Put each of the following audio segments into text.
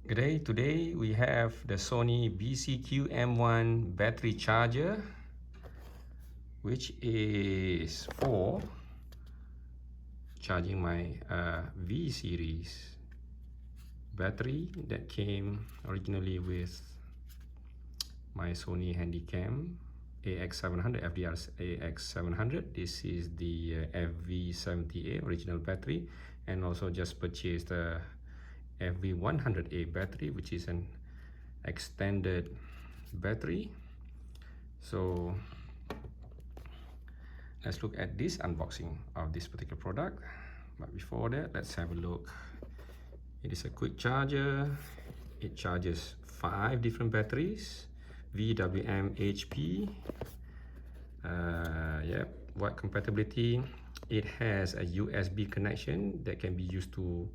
Today we have the Sony BC-QM1 battery charger, which is for charging my V series battery that came originally with my Sony Handicam AX700, FDR-AX700. This is the FV70A original battery, and also just purchased the FV100A battery, which is an extended battery. So let's look at this unboxing of this particular product. But before that, let's have a look. It is a quick charger. It charges 5 different batteries, VWM HP. What compatibility? It has a USB connection that can be used to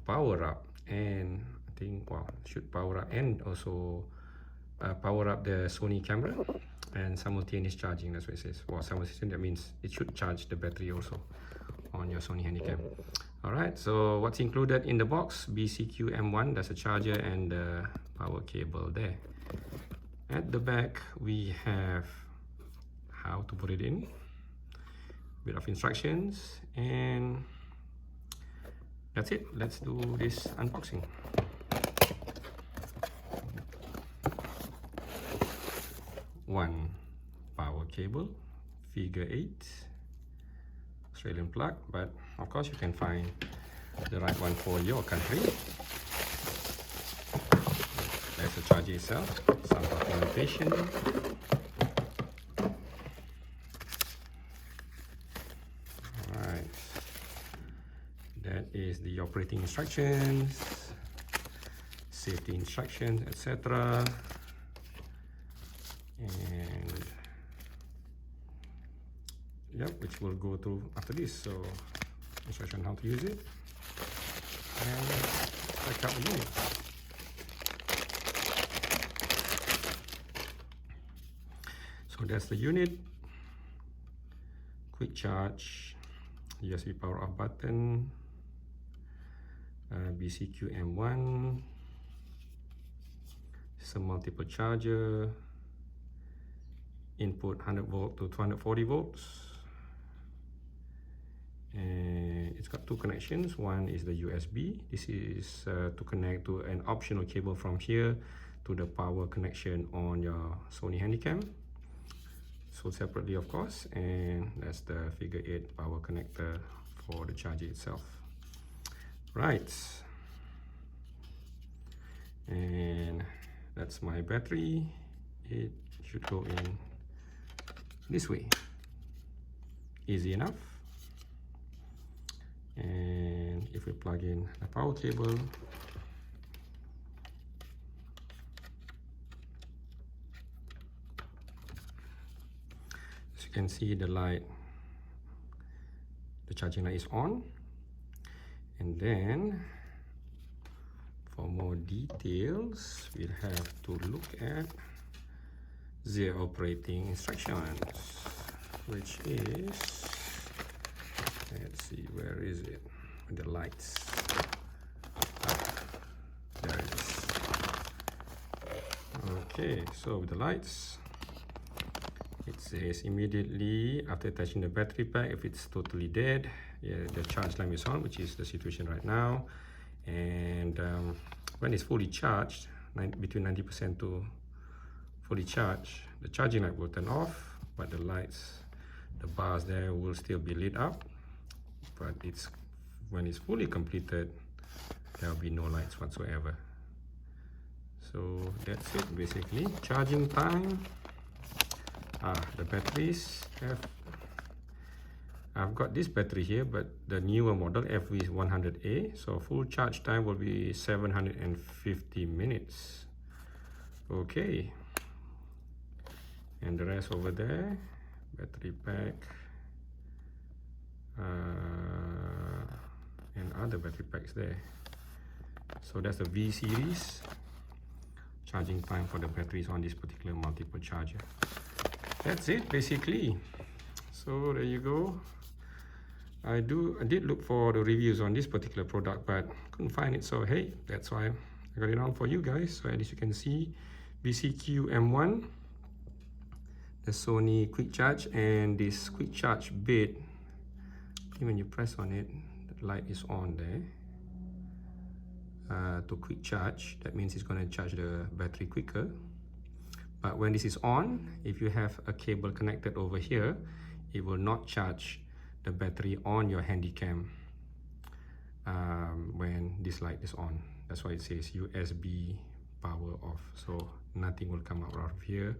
power up, and I think should power up and also power up the Sony camera, and simultaneous charging. That's what it says. Simultaneous, that means it should charge the battery also on your Sony Handicam. Alright, so what's included in the box? BC-QM1, that's a charger and the power cable there. At the back we have how to put it in, bit of instructions, and that's it. Let's do this unboxing. One power cable, figure 8, Australian plug, but of course you can find the right one for your country. There's the charger itself, some documentation. Alright, that is the operating instructions, safety instructions, etc. And which we'll go through after this. So instruction how to use it, and check out the unit. So that's the unit. Quick charge, USB power off button, BC-QM1, some multiple charger, input 100 volt to 240 volts, and it's got 2 connections. One is the USB. This is to connect to an optional cable from here to the power connection on your Sony Handicam, sold separately of course, and that's the figure 8 power connector for the charger itself. Right, and that's my battery. It should go in this way, easy enough. And if we plug in the power cable, as you can see, the light, the charging light is on. And then for more details, we'll have to look at the operating instructions, which is, let's see, where is it? The lights. There it is. Okay, so with the lights, it says immediately after attaching the battery pack, if it's totally dead, the charge lamp is on, which is the situation right now. And when it's fully charged, between 90% to fully charged, the charging light will turn off, but the lights, the bars there will still be lit up. But when it's fully completed, there will be no lights whatsoever. So that's it basically. Charging time. The batteries I've got this battery here, but the newer model FV100A, so full charge time will be 750 minutes. Okay, and the rest over there, battery pack, and other battery packs there. So that's the V series charging time for the batteries on this particular multiple charger. That's it basically. So there you go. I did look for the reviews on this particular product, but couldn't find it. So hey, that's why I got it on for you guys. So as you can see, BC-QM1, the Sony quick charge, and this quick charge bit, when you press on it, the light is on there. To quick charge, that means it's going to charge the battery quicker. But when this is on, if you have a cable connected over here, it will not charge the battery on your Handicam when this light is on. That's why it says USB power off. So nothing will come out of here,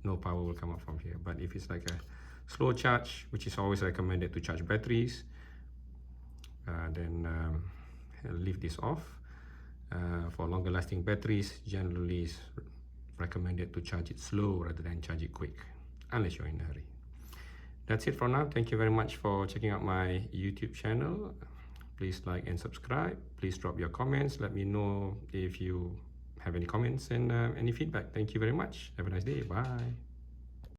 no power will come out from here. But if it's like a slow charge, which is always recommended to charge batteries, then leave this off. For longer lasting batteries, generally is recommended to charge it slow rather than charge it quick, unless you're in a hurry. That's it for now. Thank you very much for checking out my YouTube channel. Please like and subscribe. Please drop your comments. Let me know if you have any comments and any feedback. Thank you very much. Have a nice day. Bye.